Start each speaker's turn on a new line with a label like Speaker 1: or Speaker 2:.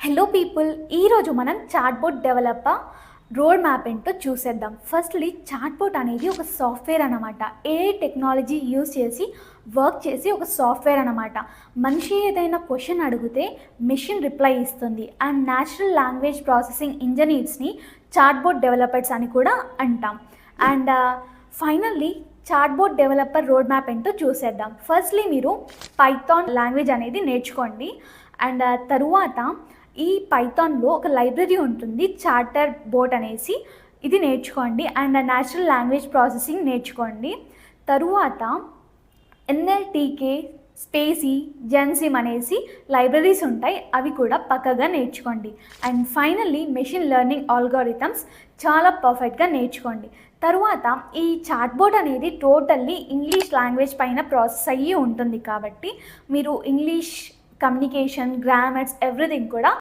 Speaker 1: Hello people, ఈరోజు మనం chatbot developer road map ఏంటో చూసేద్దాం. ఫస్ట్లీ చాట్బోట్ అనేది ఒక సాఫ్ట్వేర్ అనమాట. ఏఐ టెక్నాలజీ యూజ్ చేసి వర్క్ చేసి ఒక సాఫ్ట్వేర్ అనమాట. మనిషి ఏదైనా క్వశ్చన్ అడిగితే మెషిన్ రిప్లై ఇస్తుంది. అండ్ న్యాచురల్ లాంగ్వేజ్ ప్రాసెసింగ్ ఇంజనీర్స్ని చాట్బోట్ డెవలపర్స్ అని కూడా అంటాం. And finally chatbot developer road map ఏంటో చూసేద్దాం. ఫస్ట్లీ మీరు పైథాన్ లాంగ్వేజ్ అనేది నేర్చుకోండి. అండ్ తరువాత ఈ పైథాన్లో ఒక లైబ్రరీ ఉంటుంది, చార్టర్ బోట్ అనేసి. ఇది నేర్చుకోండి. అండ్ న్యాచురల్ లాంగ్వేజ్ ప్రాసెసింగ్ నేర్చుకోండి. తరువాత ఎన్ఎల్టీకే, స్పేసీ, జెన్సిమ్ అనేసి లైబ్రరీస్ ఉంటాయి, అవి కూడా పక్కగా నేర్చుకోండి. And finally machine learning algorithms చాలా పర్ఫెక్ట్గా నేర్చుకోండి. తరువాత ఈ చాట్బోట్ అనేది టోటల్లీ ఇంగ్లీష్ లాంగ్వేజ్ పైన ప్రాసెస్ అయ్యి ఉంటుంది కాబట్టి మీరు ఇంగ్లీష్ కమ్యూనికేషన్, గ్రామర్స్, ఎవ్రీథింగ్ కూడా